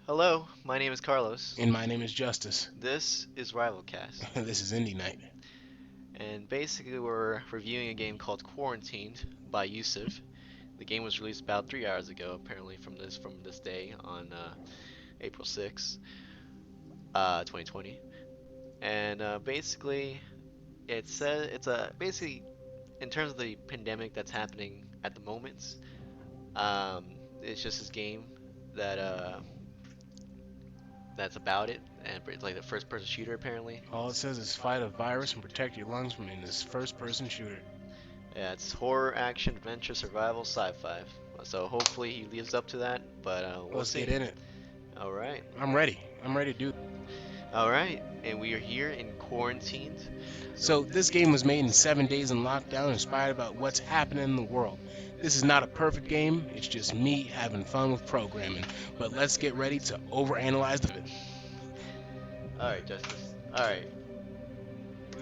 Hello, my name is Carlos. And my name is Justice. This is Rivalcast, This is Indie Night. and basically we're reviewing a game called Quarantined by Yusuf. The game was released about 3 hours ago, apparently from this day on April 6th, 2020. And basically, it's in terms of the pandemic that's happening at the moment. It's just this game that that's about it, and it's like the first-person shooter apparently. All it says is fight a virus and protect your lungs from in this first person shooter. Yeah, it's horror, action, adventure, survival, sci-fi. So hopefully he lives up to that, but we'll Let's get see. in it. All right. I'm ready. I'm ready to do it. All right. And we are here in quarantined. So, this game was made in 7 days in lockdown, inspired about what's happening in the world. This is not a perfect game, it's just me having fun with programming. But let's get ready to overanalyze the. All right, Justice. All right.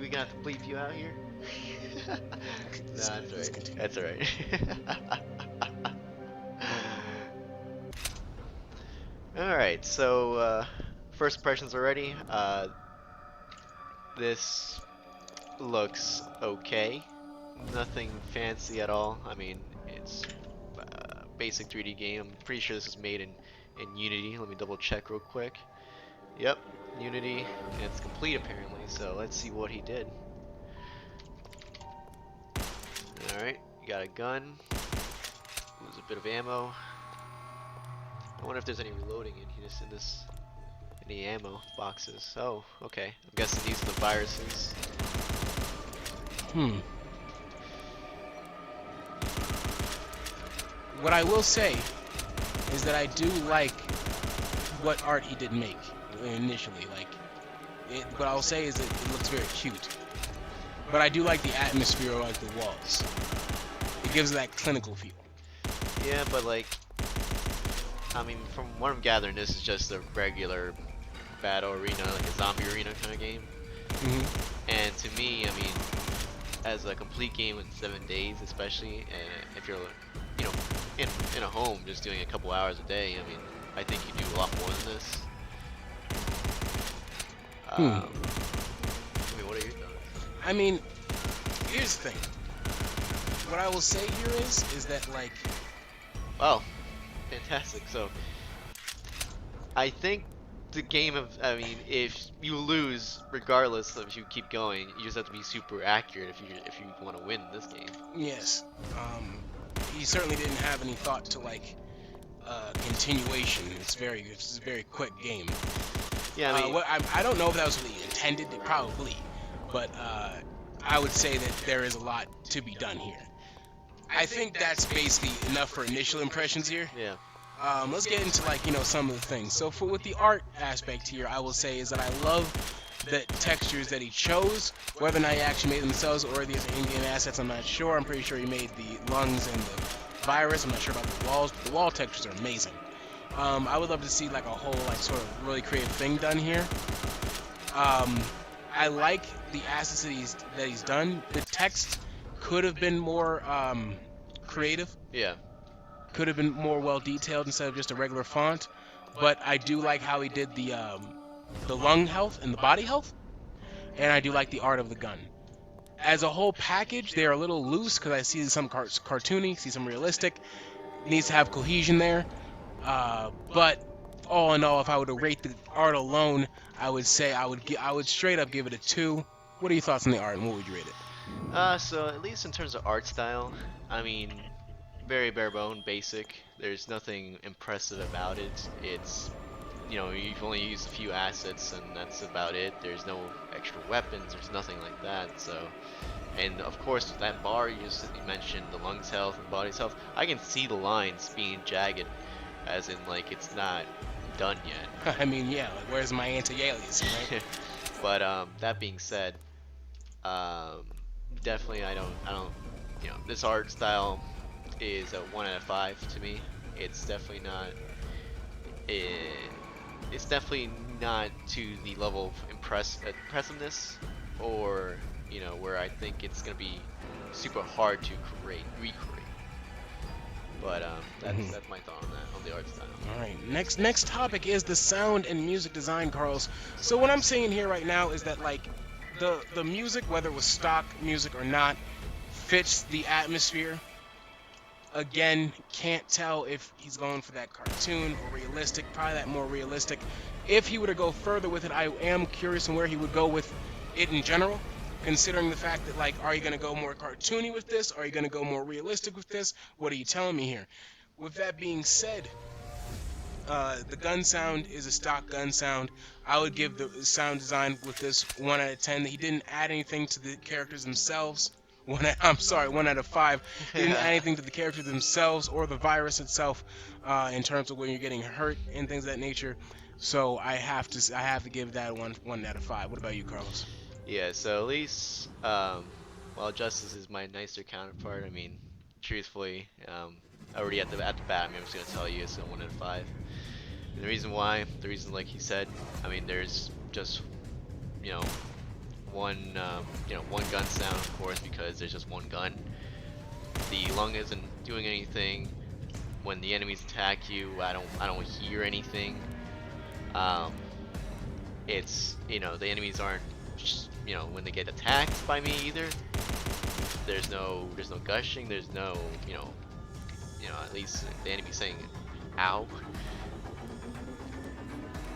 We gonna have to bleep you out here? Nah, that's all Let's right. continue. That's all right. All right. So first impressions already. This looks okay. Nothing fancy at all. I mean, it's basic 3D game. I'm pretty sure this is made in Unity. Let me double check real quick. Yep, Unity, and it's complete apparently. So let's see what he did. All right, you got a gun. Lose a bit of ammo. I wonder if there's any reloading in this any ammo boxes. Oh, okay. I'm guessing these are the viruses. Hmm. What I will say is that I do like what art he did make initially. What I'll say is that it looks very cute. But I do like the atmosphere of like the walls. It gives it that clinical feel. Yeah, but like, I mean, from what I'm gathering, this is just a regular battle arena, like a zombie arena kind of game. And to me, I mean, as a complete game in 7 days, especially, and if you're, you know, in a home just doing a couple hours a day, I mean, I think you do a lot more than this. Hmm. I mean, what are your thoughts? I mean, here's the thing. What I will say here is that like Wow, fantastic. So, I think the game of, I mean, if you lose, regardless of if you keep going, you just have to be super accurate if you want to win this game. yes, he certainly didn't have any thought to like continuation. It's a very quick game. Yeah, I mean, I don't know if that was really intended, probably, but I would say that there is a lot to be done here. I think that's basically enough for initial impressions here. yeah. Let's get into like some of the things. So for with the art aspect here, I will say is that I love the textures that he chose. Whether or not he actually made themselves or these are in-game assets, I'm not sure. I'm pretty sure he made the lungs and the virus. I'm not sure about the walls, but the wall textures are amazing. I would love to see like a whole like sort of really creative thing done here. Um, I like the assets that he's done. The text could have been more creative, Yeah. could have been more well detailed instead of just a regular font. But I do like how he did the lung health and the body health, and I do like the art of the gun. As a whole package, they are a little loose because I see some cartoony, see some realistic. Needs to have cohesion there. But all in all, if I were to rate the art alone, I would say I would straight up give it a 2. What are your thoughts on the art, and what would you rate it? So at least in terms of art style, I mean, very bare bone, basic. There's nothing impressive about it. It's, you've only used a few assets and that's about it. There's no extra weapons. There's nothing like that. So, and of course, with that bar you mentioned, the lungs health and body's health, I can see the lines being jagged, as in like it's not done yet. I mean, yeah, like where's my anti-aliasing, right? But that being said, um, definitely I don't, this art style is a 1 out of 5 to me. It's definitely not. It, it's definitely not to the level of impressiveness, or where I think it's gonna be super hard to recreate. But Mhm. that's my thought on that, on the art style. All right. Next topic is the sound and music design, Carlos. So what I'm saying here right now is that like the music, whether it was stock music or not, fits the atmosphere. Again, can't tell if he's going for that cartoon or realistic. Probably that more realistic. If he were to go further with it, I am curious on where he would go with it in general. Considering the fact that, like, are you going to go more cartoony with this? Are you going to go more realistic with this? What are you telling me here? With that being said, the gun sound is a stock gun sound. I would give the sound design with this 1 out of 10. He didn't add anything to the characters themselves. I'm sorry, 1 out of 5. He didn't add anything to the characters themselves or the virus itself, in terms of when you're getting hurt and things of that nature. So I have to give that one out of 5. What about you, Carlos? Yeah, so at least, while Justice is my nicer counterpart, I mean, truthfully, already at the bat, I mean, I'm just gonna tell you it's a 1 out of 5. And the reason why, the reason like he said, I mean, there's just you know one gun sound, of course, because there's just one gun. The lung isn't doing anything. When the enemies attack you, I don't hear anything. Um, it's the enemies aren't when they get attacked by me either. There's no gushing. There's no at least the enemy saying ow.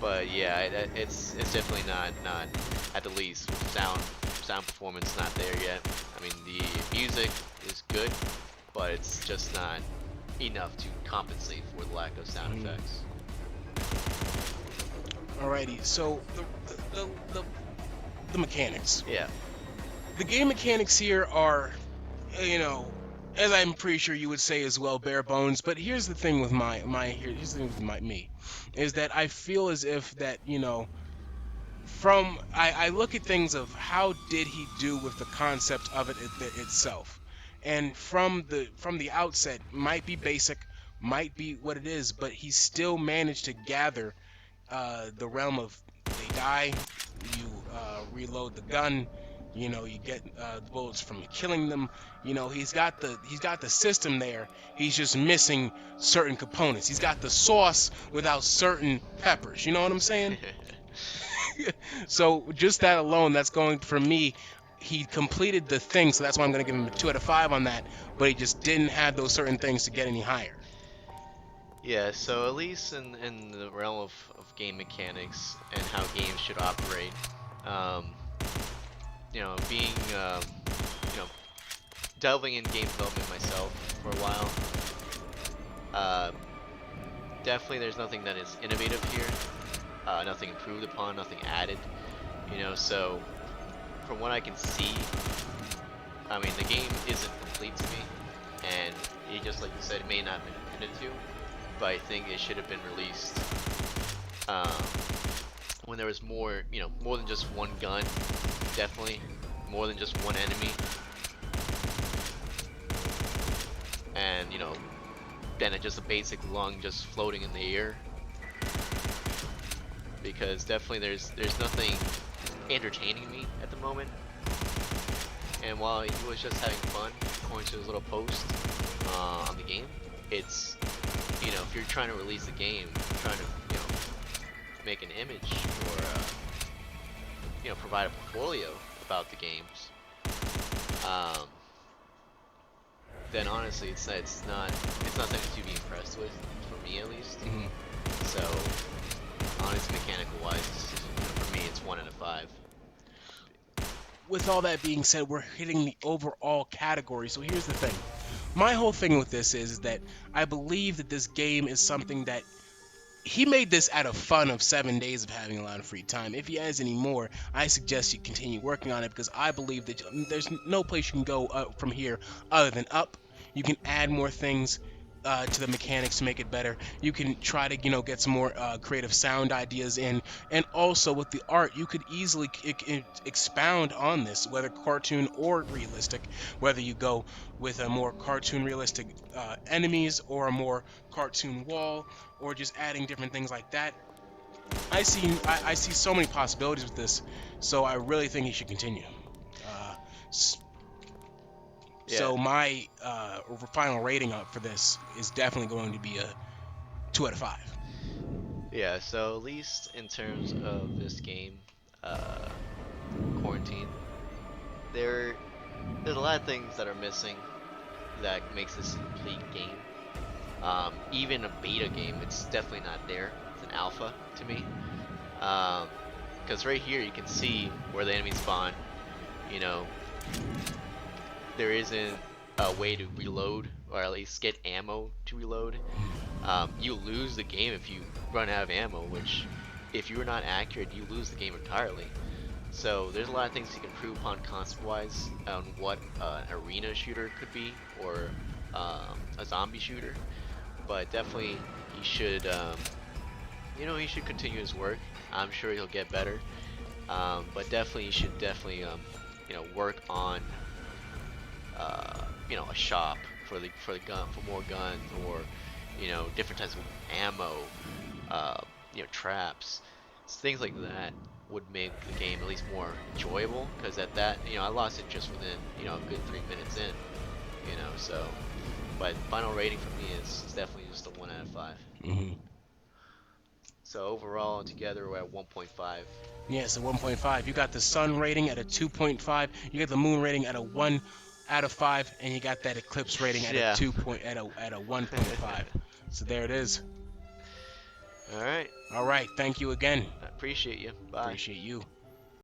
But yeah, it's definitely not at the least sound performance not there yet. I mean the music is good, but it's just not enough to compensate for the lack of sound Mhm. effects. Alrighty, so the mechanics. Yeah. The game mechanics here are, you know, as I'm pretty sure you would say as well, bare bones. But here's the thing with here's the thing with me, is that I feel as if that I look at things of how did he do with the concept of itself, and from the outset might be basic, might be what it is, but he still managed to gather the realm of they die, you reload the gun, you get the bullets from killing them. He's got the system there. He's just missing certain components. He's got the sauce without certain peppers. You know what I'm saying? So just that alone, that's going for me. He completed the thing, so that's why I'm going to give him a 2 out of 5 on that. But he just didn't have those certain things to get any higher. Yeah, so at least in the realm of game mechanics and how games should operate, um, being you know delving in game development myself for a while, uh, definitely there's nothing that is innovative here, nothing improved upon, nothing added. So from what I can see, I mean the game isn't complete to me, and it just like you said, it may not have been intended to, but I think it should have been released um, when there was more than just one gun, definitely more than just one enemy, and than just a basic lung just floating in the air. Because definitely there's nothing entertaining me at the moment. And while he was just having fun, according to his little post on the game, it's if you're trying to release the game, trying to make an image or provide a portfolio about the games, um, then honestly it's not something to be impressed with, for me at least. Mhm. So honestly, mechanical wise, for me it's 1 out of 5. With all that being said, we're hitting the overall category. So here's the thing. My whole thing with this is that I believe that this game is something that he made this out of fun of 7 days of having a lot of free time. If he has any more, I suggest you continue working on it because I believe that there's no place you can go from here other than up. You can add more things to the mechanics to make it better. You can try to get some more creative sound ideas in, and also with the art, you could easily expound on this, whether cartoon or realistic. Whether you go with a more cartoon realistic enemies or a more cartoon wall or just adding different things like that. I see so many possibilities with this, so I really think he should continue. Uh, Yeah. So my final rating up for this is definitely going to be a 2 out of 5. Yeah, so at least in terms of this game, uh, Quarantine, there there's a lot of things that are missing that makes this a complete game. Even a beta game, it's definitely not there. It's an alpha to me. Um, because right here you can see where the enemies spawn. You know, there isn't a way to reload or at least get ammo to reload. You lose the game if you run out of ammo, which if you're not accurate, you lose the game entirely. So there's a lot of things you can improve upon concept-wise on what an arena shooter could be or a zombie shooter. But definitely he should, he should continue his work. I'm sure he'll get better. But definitely he should definitely, work on, a shop for the gun for more guns or, different types of ammo, uh, traps, things like that would make the game at least more enjoyable. Because at that, I lost interest within, a good 3 minutes in, so. But final rating for me is definitely just a 1 out of 5. Hmm. So overall, together we're at 1.5. Yeah, so 1.5. You got the sun rating at a 2.5. You got the moon rating at a 1 out of 5, and you got that eclipse rating at a Yeah. 1.5. So there it is. All right. All right, thank you again. I appreciate you. Bye. Appreciate you.